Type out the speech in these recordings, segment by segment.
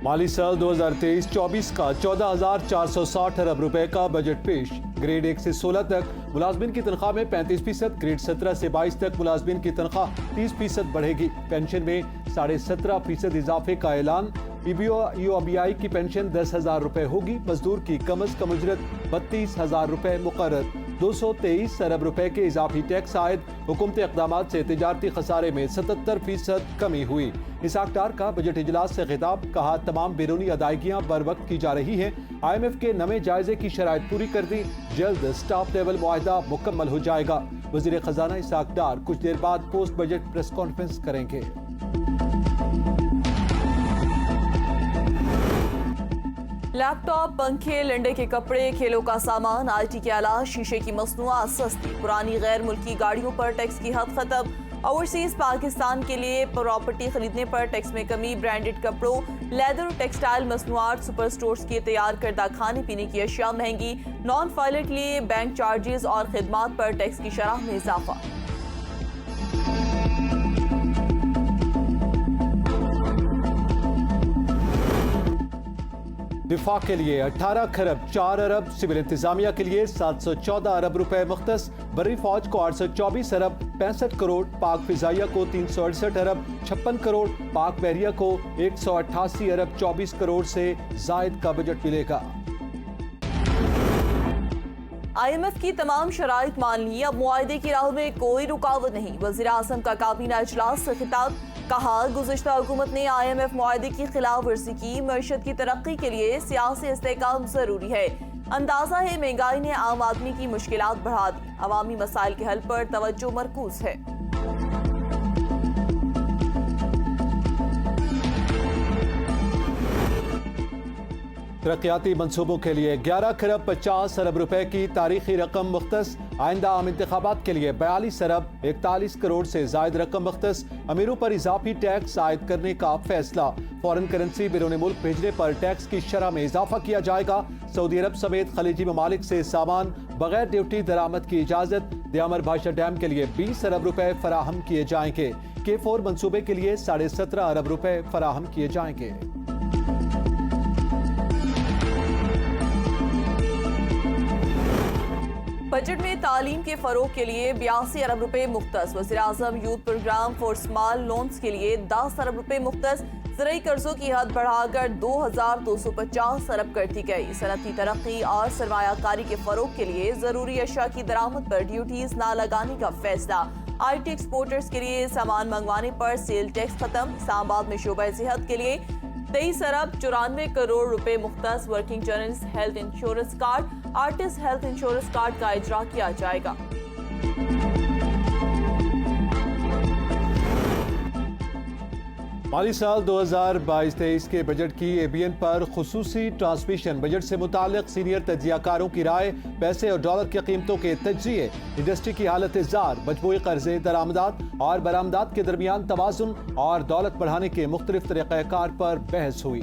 माली साल 2023-24 का 14,460 अरब रुपए का बजट पेश। ग्रेड 1 से 16 तक मुलाजमिन की तनख्वाह में 35%, ग्रेड 17 से 22 तक मुलाजमिन की तनख्वाह 30% बढ़ेगी। पेंशन में 17.5% इजाफे का ऐलान। ईबीआई की पेंशन 10,000 रुपए होगी। मजदूर की कम अज कम उजरत 32,000 रुपए मुकर्रर। 223 अरब रुपए के इजाफी टैक्स आयद। हुकूमती इक़दामात से तिजारती खसारे में 77% कमी हुई। इसाक डार का बजट इजलास से खिताब, कहा तमाम बैरूनी अदायगियां बर वक्त की जा रही हैं। IMF के नए जायजे की शराइत पूरी कर दी। जल्द स्टाफ लेवल मुआहदा मुकम्मल हो जाएगा। वज़ीर खजाना इसाक डार कुछ देर बाद पोस्ट बजट प्रेस कॉन्फ्रेंस करेंगे। लैपटॉप, पंखे, लंडे के कपड़े, खेलों का सामान, IT के आला, शीशे की मसनूआत सस्ती। पुरानी गैर मुल्की गाड़ियों पर टैक्स की हद खत्म। ओवरसीज पाकिस्तान के लिए प्रॉपर्टी खरीदने पर टैक्स में कमी। ब्रांडेड कपड़ों, लेदर, टेक्सटाइल मसनूआत, सुपर स्टोर्स के तैयार करदा खाने पीने की अशिया महंगी। नॉन फाइलेट लिए बैंक चार्जेस और खिदमात पर टैक्स की शरह में इजाफा। दिफा के लिए 18 खरब 4 अरब, सिविल इंतजामिया के लिए 714 अरब रुपए मुख्तस, बर्री फौज को 824 अरब 65 करोड़, पाक फिजाइया को 368 अरब 56 करोड़, पाक बहरिया को 188 अरब 24 करोड़ से जायद का बजट मिलेगा। IMF की तमाम शराइत मान ली, अब मुआहदे की राह में कोई रुकावट नहीं। वज़ीर आज़म का काबीना इजलास से खिताब, कहा गुज़िश्ता हुकूमत ने IMF मुआहदे की खिलाफ वर्जी की। मईशत की तरक्की के लिए सियासी इस्तेहकाम जरूरी है। अंदाजा है महंगाई ने आम आदमी की मुश्किलात बढ़ा दी। अवामी मसाइल के हल पर तवज्जो मरकूज है। तरक्याती मंसूबों के लिए 11 खरब 50 अरब रुपए की तारीखी रकम मुख्तस। आइंदा आम इंतखाबात के लिए 42 अरब 41 करोड़ से जायद रकम मुख्तस। अमीरों पर इजाफी टैक्स आयद करने का फैसला। फॉरेन करेंसी बैरून मुल्क भेजने पर टैक्स की शरह में इजाफा किया जाएगा। सऊदी अरब समेत खलीजी ममालिक से सामान बगैर ड्यूटी दरामद की इजाजत। दयामर भाषा डैम के लिए 20 अरब रुपए फराहम किए जाएंगे। K4 मंसूबे के लिए 17.5 अरब रुपए फराहम किए जाएंगे। बजट में तालीम के फरोग के लिए 82 अरब रुपए मुख्तस। वज़ीर आज़म youth programme for small loans के लिए 10 अरब रुपए मुख्तस। ज़राई कर्जों की हद बढ़ाकर 2,250 अरब कर दी गई। सनती तरक्की और सरमायाकारी के फरोग के लिए जरूरी अशिया की दरामद पर ड्यूटीज ना लगाने का फैसला। IT एक्सपोर्टर्स के लिए सामान मंगवाने पर सेल टैक्स खत्म। इस्लामाबाद में शोबा सेहत के लिए 23 अरब 94 करोड़ रुपए मुख्तस। Working journalist health insurance card, artist health insurance card का इजरा किया जाएगा। माली साल 2022-23 के बजट की ABN पर खुसूसी ट्रांसमिशन। बजट से मुतालिक सीनियर तज्जियाकारों की राय, पैसे और डॉलर की कीमतों के तज्जिए, इंडस्ट्री की हालत जार, मजमूई कर्जे, दरामदात और बरामदात के दरमियान तवाजुन और दौलत बढ़ाने के मुख्तलिफ तरीक़ाकार पर बहस हुई।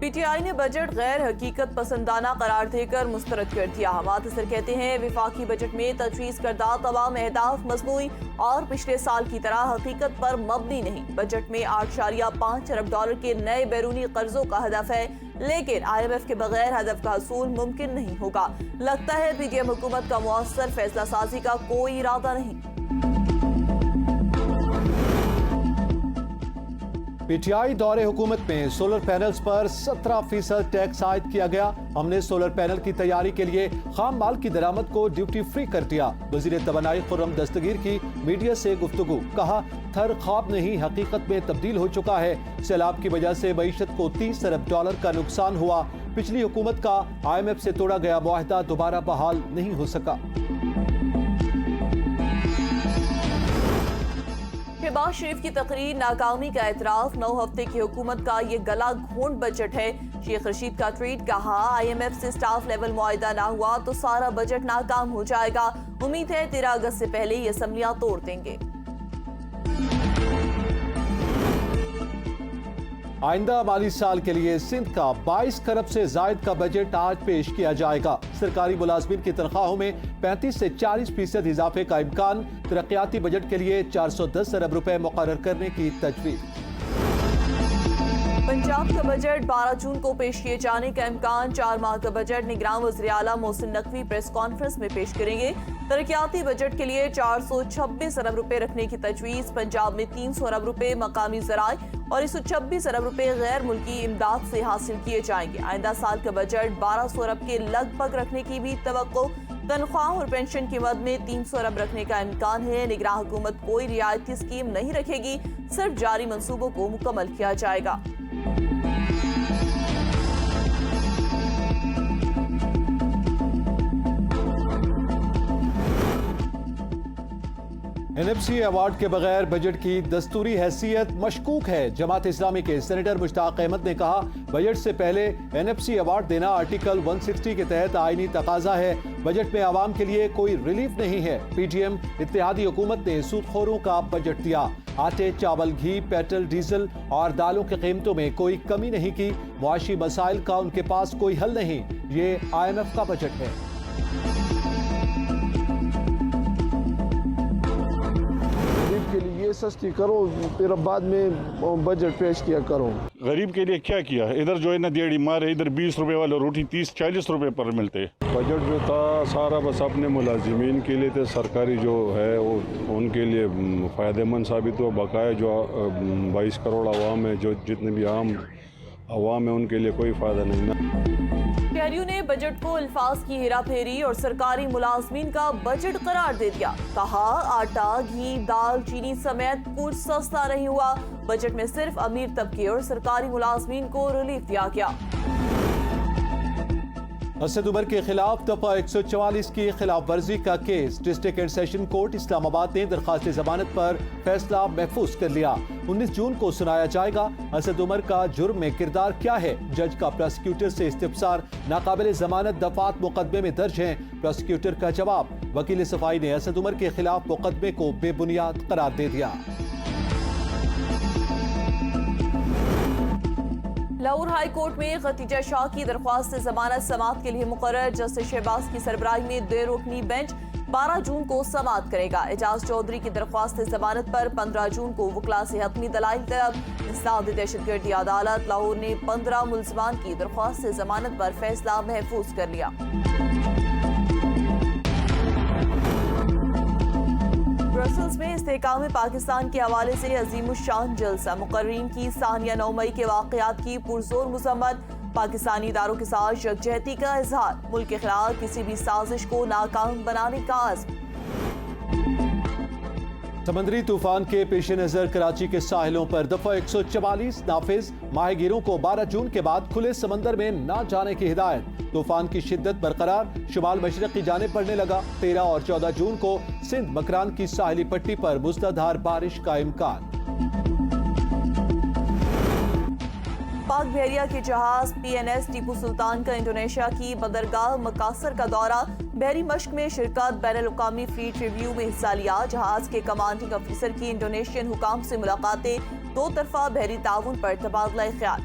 PTI ने बजट गैर हकीकत पसंदाना करार देकर मुस्तरद कर दिया। मुतसिर कहते हैं विफाकी बजट में तजवीज़ करदा तमाम अहदाफ मजमूई और पिछले साल की तरह हकीकत पर मबनी नहीं। बजट में 8.5 अरब डॉलर के नए बैरूनी कर्जों का हदफ है, लेकिन IMF के बगैर हदफ का हसूल मुमकिन नहीं होगा। लगता है PDM हुकूमत का मुअस्सर फैसला साजी का कोई इरादा नहीं। PTI दौरे हुकूमत में सोलर पैनल्स पर 17% टैक्स आयद किया गया। हमने सोलर पैनल की तैयारी के लिए खाम माल की दरामद को ड्यूटी फ्री कर दिया। वज़ीर तवानाई खुर्रम दस्तगीर की मीडिया से गुफ्तगू, कहा थर ख्वाब नहीं हकीकत में तब्दील हो चुका है। सैलाब की वजह से मईशत को 30 अरब डॉलर का नुकसान हुआ। पिछली हुकूमत का IMF से तोड़ा गया मुआहदा दोबारा बहाल नहीं हो सका। शहबाज शरीफ की तकरीर नाकामी का एतराफ। 9 हफ्ते की हुकूमत का ये गला घोंट बजट है। शेख रशीद का ट्वीट, कहा IMF से स्टाफ लेवल मुआहदा ना हुआ तो सारा बजट नाकाम हो जाएगा। उम्मीद है 13 अगस्त से पहले ये असम्बलियां तोड़ देंगे। आइंदा माली साल के लिए सिंध का 22 खरब से जायद का बजट आज पेश किया जाएगा। सरकारी मुलाजमिन की तनख्वाहों में 35 से 40% इजाफे का इम्कान। तरक्याती बजट के लिए 410 अरब रुपए मुकर्रर करने की तजवीज़। पंजाब का बजट 12 जून को पेश किए जाने का इम्कान। 4 माह का बजट निगरान वज़ीर आला मोहसिन नकवी प्रेस कॉन्फ्रेंस में पेश करेंगे। तरक्याती बजट के लिए 426 अरब रुपए रखने की तजवीज़। पंजाब में 300 अरब रुपए मकामी ज़राए और 126 अरब रुपए गैर मुल्की इमदाद से हासिल किए जाएंगे। आइंदा साल का बजट 1200 अरब के लगभग रखने की भी तवक्को। तनख्वाह और पेंशन की मद में 300 अरब रखने का इम्कान है। निगरान हुकूमत कोई रियायती स्कीम नहीं रखेगी, सिर्फ जारी मंसूबों को मुकम्मल किया जाएगा। NFC अवार्ड के बगैर बजट की दस्तूरी हैसियत मशकूक है। जमात इस्लामी के सेनेटर मुश्ताक अहमद ने कहा, बजट से पहले NFC अवार्ड देना आर्टिकल 160 के तहत आईनी तकाजा है। बजट में आवाम के लिए कोई रिलीफ नहीं है। PTM इत्तेहादी हुकूमत ने सूदखोरों का बजट दिया। आटे, चावल, घी, पेट्रोल, डीजल और दालों की कीमतों में कोई कमी नहीं की। मुआशी मसाइल का उनके पास कोई हल नहीं। ये IMF का बजट है। के लिए सस्ती करो, फिर बाद में बजट पेश किया करो। गरीब के लिए क्या किया? इधर जो है ना देड़ी मार है, इधर 20 रुपए वाला रोटी 30-40 रुपए पर मिलते। बजट जो था सारा बस अपने मुलाजिमीन के लिए थे। सरकारी जो है वो उनके लिए फ़ायदेमंद साबित हुआ। बकाया जो 22 करोड़ आवाम है, जो जितने भी आम आवाम है, उनके लिए कोई फ़ायदा नहीं ना। शहरियों ने बजट को अल्फाज की हेरा फेरी और सरकारी मुलाजमीन का बजट करार दे दिया। कहा, आटा, घी, दाल, चीनी समेत कुछ सस्ता नहीं हुआ। बजट में सिर्फ अमीर तबके और सरकारी मुलाजमीन को रिलीफ दिया गया। असद उमर के खिलाफ दफा 144 की खिलाफ वर्जी का case. District and session court Islamabad ने दरखास्त जमानत पर फैसला महफूज कर लिया। 19 जून को सुनाया जाएगा। असद उमर का जुर्म में किरदार क्या है? जज का प्रोसिक्यूटर से इस्तिफसार। नाकाबिल जमानत दफात मुकदमे में दर्ज हैं। प्रोसिक्यूटर का जवाब। वकील सफाई ने असद उमर के खिलाफ मुकदमे को बेबुनियाद करार दे दिया। लाहौर हाई कोर्ट में खतीजा शाह की दरख्वास्त जमानत समाअत के लिए मुकर्रर। जस्टिस शहबाज की सरबराही में देर रुकनी बेंच 12 जून को समाअत करेगा। एजाज चौधरी की दरख्वास्त जमानत पर 15 जून को वकला से हतमी दलाइल तलब। इंसदाद दहशतगर्दी अदालत लाहौर ने 15 मुल्ज़मान की दरख्वास्त जमानत पर फैसला महफूज कर लिया। ब्रसल्स में इस्तेहकाम पाकिस्तान के हवाले से अजीमुशान जलसा। मुकर्रीन की सानिया 9 मई के वाक़यात की पुरजोर मज़म्मत। पाकिस्तानी इदारों के साथ यकजहती का इजहार। मुल्क के खिलाफ किसी भी साजिश को नाकाम बनाने का आज़्म। समंदरी तूफान के पेश नजर कराची के साहिलों पर दफा 144 नाफिज। माहीगीरों को 12 जून के बाद खुले समंदर में न जाने की हिदायत। तूफान की शिद्दत बरकरार। शुमाल मशरक की जानिब बढ़ने लगा। 13 और 14 जून को सिंध मकरान की साहिली पट्टी पर मूसलाधार बारिश का इम्कान। पाक बहरिया के जहाज PNS टीपू सुल्तान का इंडोनेशिया की बंदरगाह मकासर का दौरा। बहरी मश्क में शिरकत। बैनुल-अक़वामी फ्लीट रिव्यू में हिस्सा लिया। जहाज के कमांडिंग अफसर की इंडोनेशियन हुकाम से मुलाकातें। दो तरफा बहरी ताउन पर तबादला ख्याल।